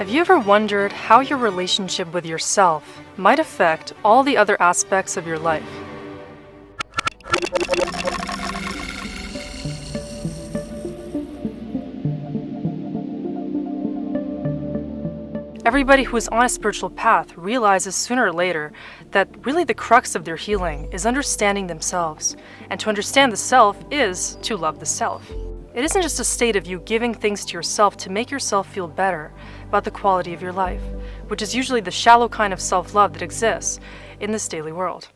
Have you ever wondered how your relationship with yourself might affect all the other aspects of your life? Everybody who is on a spiritual path realizes sooner or later that really the crux of their healing is understanding themselves, and to understand the self is to love the self. It isn't just a state of you giving things to yourself to make yourself feel better about the quality of your life, which is usually the shallow kind of self-love that exists in this daily world.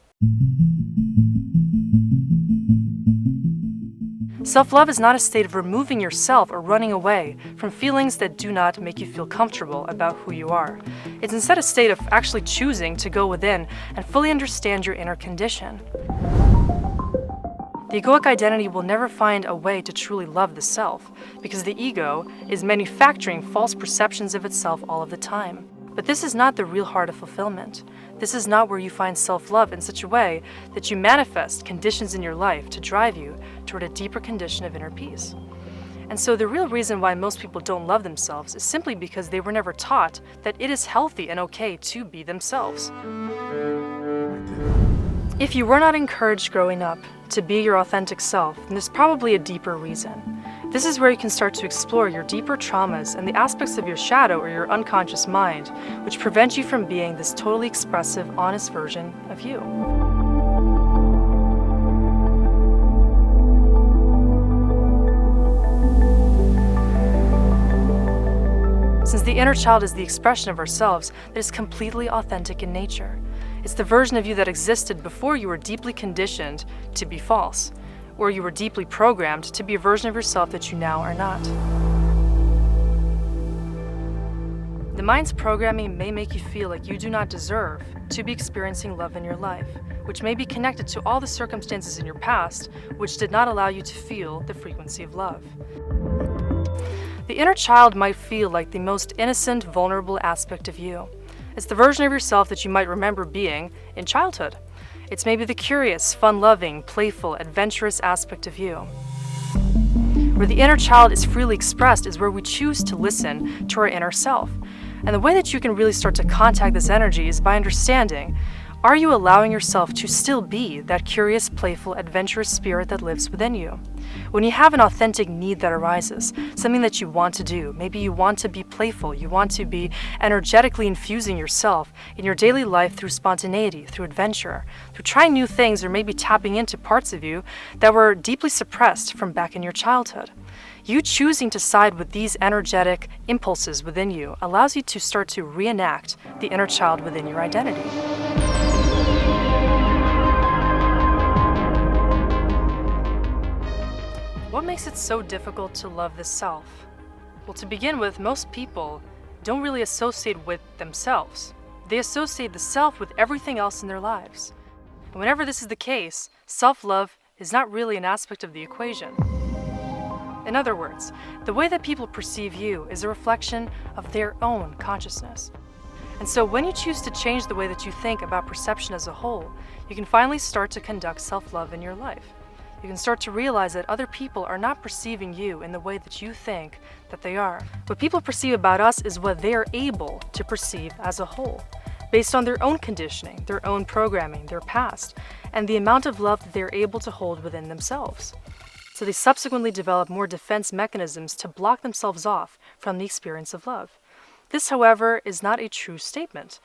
Self-love is not a state of removing yourself or running away from feelings that do not make you feel comfortable about who you are. It's instead a state of actually choosing to go within and fully understand your inner condition. The egoic identity will never find a way to truly love the self, because the ego is manufacturing false perceptions of itself all of the time. But this is not the real heart of fulfillment. This is not where you find self-love in such a way that you manifest conditions in your life to drive you toward a deeper condition of inner peace. And so the real reason why most people don't love themselves is simply because they were never taught that it is healthy and okay to be themselves. If you were not encouraged growing up to be your authentic self, then there's probably a deeper reason. This is where you can start to explore your deeper traumas and the aspects of your shadow or your unconscious mind, which prevent you from being this totally expressive, honest version of you. Since the inner child is the expression of ourselves that is completely authentic in nature. It's the version of you that existed before you were deeply conditioned to be false, or you were deeply programmed to be a version of yourself that you now are not. The mind's programming may make you feel like you do not deserve to be experiencing love in your life, which may be connected to all the circumstances in your past which did not allow you to feel the frequency of love. The inner child might feel like the most innocent, vulnerable aspect of you. It's the version of yourself that you might remember being in childhood. It's maybe the curious, fun-loving, playful, adventurous aspect of you. Where the inner child is freely expressed is where we choose to listen to our inner self. And the way that you can really start to contact this energy is by understanding, are you allowing yourself to still be that curious, playful, adventurous spirit that lives within you? When you have an authentic need that arises, something that you want to do, maybe you want to be playful, you want to be energetically infusing yourself in your daily life through spontaneity, through adventure, through trying new things, or maybe tapping into parts of you that were deeply suppressed from back in your childhood. You choosing to side with these energetic impulses within you allows you to start to reenact the inner child within your identity. What makes it so difficult to love the self? Well, to begin with, most people don't really associate with themselves. They associate the self with everything else in their lives. And whenever this is the case, self-love is not really an aspect of the equation. In other words, the way that people perceive you is a reflection of their own consciousness. And so when you choose to change the way that you think about perception as a whole, you can finally start to conduct self-love in your life. You can start to realize that other people are not perceiving you in the way that you think that they are. What people perceive about us is what they are able to perceive as a whole, based on their own conditioning, their own programming, their past, and the amount of love that they're able to hold within themselves. So they subsequently develop more defense mechanisms to block themselves off from the experience of love. This, however, is not a true statement.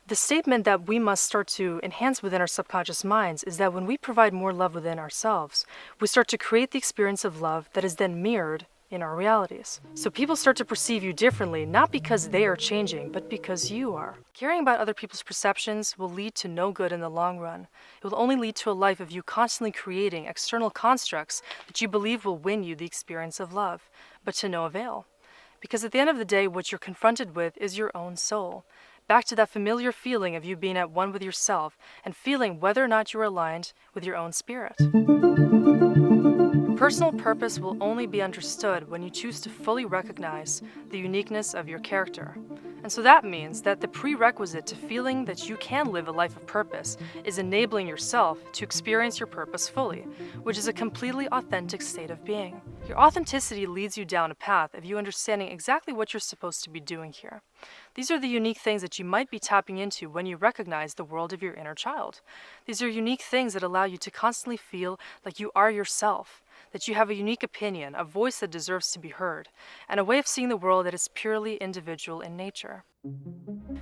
The statement that we must start to enhance within our subconscious minds is that when we provide more love within ourselves, we start to create the experience of love that is then mirrored in our realities. So people start to perceive you differently, not because they are changing, but because you are. Caring about other people's perceptions will lead to no good in the long run. It will only lead to a life of you constantly creating external constructs that you believe will win you the experience of love, but to no avail. Because at the end of the day, what you're confronted with is your own soul. Back to that familiar feeling of you being at one with yourself and feeling whether or not you're aligned with your own spirit. Personal purpose will only be understood when you choose to fully recognize the uniqueness of your character. And so that means that the prerequisite to feeling that you can live a life of purpose is enabling yourself to experience your purpose fully, which is a completely authentic state of being. Your authenticity leads you down a path of you understanding exactly what you're supposed to be doing here. These are the unique things that you might be tapping into when you recognize the world of your inner child. These are unique things that allow you to constantly feel like you are yourself, that you have a unique opinion, a voice that deserves to be heard, and a way of seeing the world that is purely individual in nature.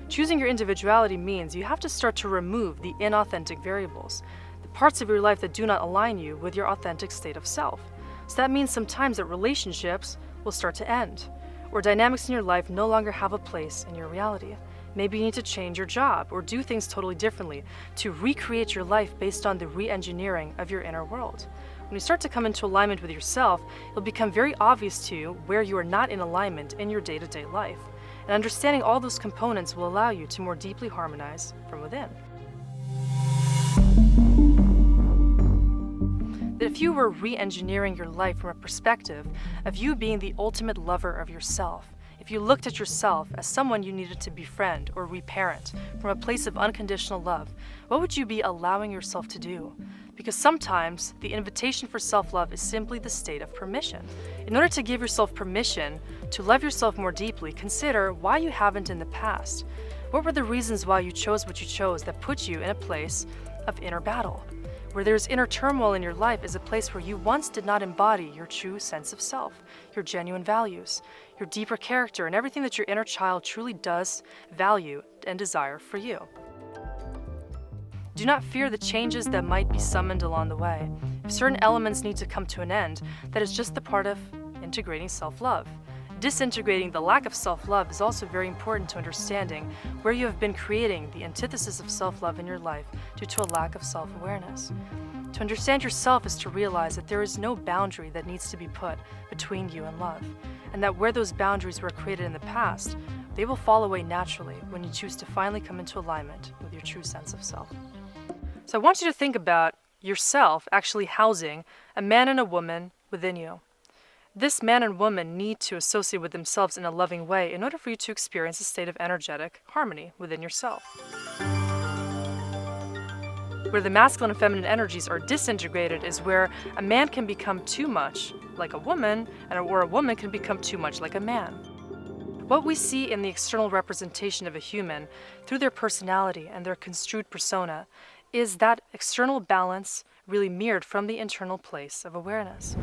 Choosing your individuality means you have to start to remove the inauthentic variables, the parts of your life that do not align you with your authentic state of self. So that means sometimes that relationships will start to end, or dynamics in your life no longer have a place in your reality. Maybe you need to change your job or do things totally differently to recreate your life based on the re-engineering of your inner world. When you start to come into alignment with yourself, it'll become very obvious to you where you are not in alignment in your day-to-day life. And understanding all those components will allow you to more deeply harmonize from within. That if you were re-engineering your life from a perspective of you being the ultimate lover of yourself, if you looked at yourself as someone you needed to befriend or reparent from a place of unconditional love, what would you be allowing yourself to do? Because sometimes the invitation for self-love is simply the state of permission. In order to give yourself permission to love yourself more deeply, consider why you haven't in the past. What were the reasons why you chose what you chose that put you in a place of inner battle? Where there's inner turmoil in your life is a place where you once did not embody your true sense of self, your genuine values, your deeper character, and everything that your inner child truly does value and desire for you. Do not fear the changes that might be summoned along the way. If certain elements need to come to an end, that is just the part of integrating self-love. Disintegrating the lack of self-love is also very important to understanding where you have been creating the antithesis of self-love in your life due to a lack of self-awareness. To understand yourself is to realize that there is no boundary that needs to be put between you and love, and that where those boundaries were created in the past, they will fall away naturally when you choose to finally come into alignment with your true sense of self. So I want you to think about yourself actually housing a man and a woman within you. This man and woman need to associate with themselves in a loving way in order for you to experience a state of energetic harmony within yourself. Where the masculine and feminine energies are disintegrated is where a man can become too much like a woman, or a woman can become too much like a man. What we see in the external representation of a human through their personality and their construed persona is that external balance really mirrored from the internal place of awareness.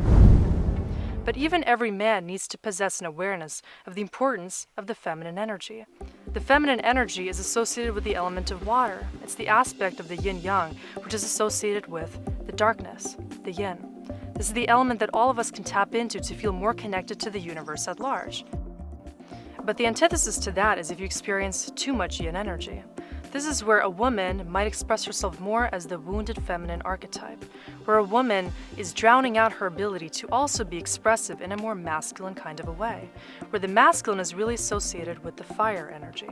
But even every man needs to possess an awareness of the importance of the feminine energy. The feminine energy is associated with the element of water. It's the aspect of the yin-yang which is associated with the darkness, the yin. This is the element that all of us can tap into to feel more connected to the universe at large. But the antithesis to that is if you experience too much yin energy. This is where a woman might express herself more as the wounded feminine archetype, where a woman is drowning out her ability to also be expressive in a more masculine kind of a way, where the masculine is really associated with the fire energy,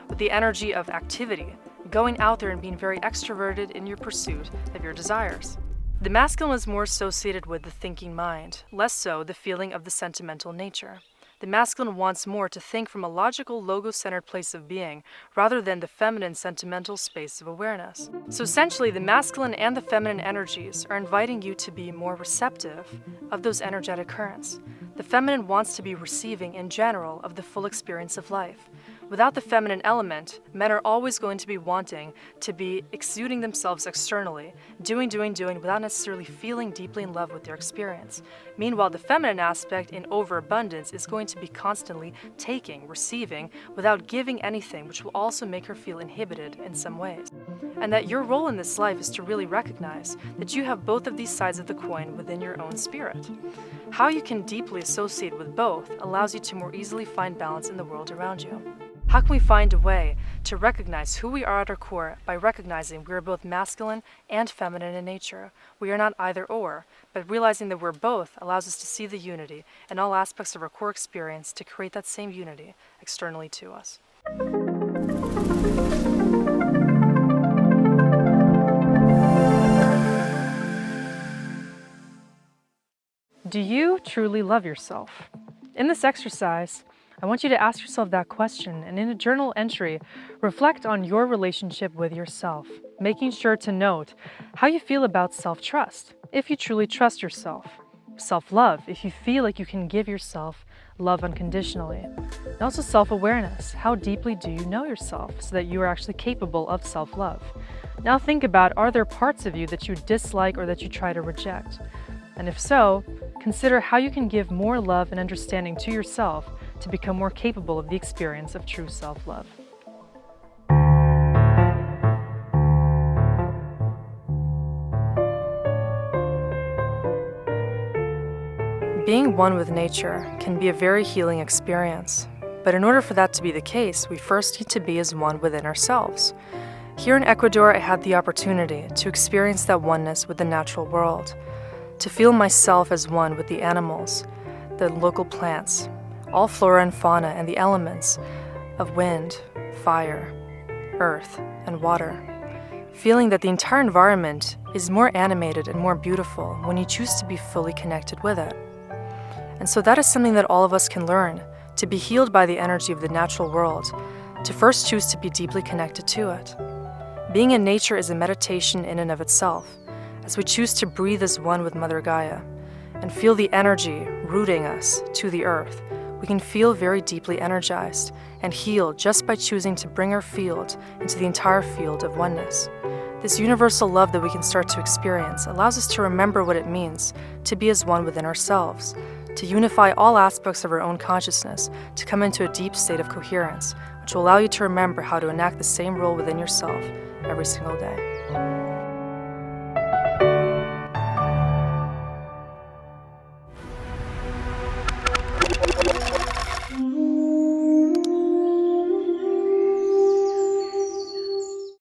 with the energy of activity, going out there and being very extroverted in your pursuit of your desires. The masculine is more associated with the thinking mind, less so the feeling of the sentimental nature. The masculine wants more to think from a logical, logo-centered place of being, rather than the feminine, sentimental space of awareness. So essentially, the masculine and the feminine energies are inviting you to be more receptive of those energetic currents. The feminine wants to be receiving, in general, of the full experience of life. Without the feminine element, men are always going to be wanting to be exuding themselves externally, doing without necessarily feeling deeply in love with their experience. Meanwhile, the feminine aspect in overabundance is going to be constantly taking, receiving, without giving anything, which will also make her feel inhibited in some ways. And that your role in this life is to really recognize that you have both of these sides of the coin within your own spirit. How you can deeply associate with both allows you to more easily find balance in the world around you. How can we find a way to recognize who we are at our core by recognizing we are both masculine and feminine in nature? We are not either or, but realizing that we're both allows us to see the unity in all aspects of our core experience to create that same unity externally to us. Do you truly love yourself? In this exercise, I want you to ask yourself that question, and in a journal entry, reflect on your relationship with yourself, making sure to note how you feel about self-trust, if you truly trust yourself, self-love, if you feel like you can give yourself love unconditionally, and also self-awareness, how deeply do you know yourself so that you are actually capable of self-love. Now think about, are there parts of you that you dislike or that you try to reject? And if so, consider how you can give more love and understanding to yourself to become more capable of the experience of true self-love. Being one with nature can be a very healing experience, but in order for that to be the case, we first need to be as one within ourselves. Here in Ecuador, I had the opportunity to experience that oneness with the natural world, to feel myself as one with the animals, the local plants, all flora and fauna, and the elements of wind, fire, earth, and water. Feeling that the entire environment is more animated and more beautiful when you choose to be fully connected with it. And so that is something that all of us can learn, to be healed by the energy of the natural world, to first choose to be deeply connected to it. Being in nature is a meditation in and of itself, as we choose to breathe as one with Mother Gaia and feel the energy rooting us to the earth. We can feel very deeply energized and healed just by choosing to bring our field into the entire field of oneness. This universal love that we can start to experience allows us to remember what it means to be as one within ourselves, to unify all aspects of our own consciousness, to come into a deep state of coherence, which will allow you to remember how to enact the same role within yourself every single day.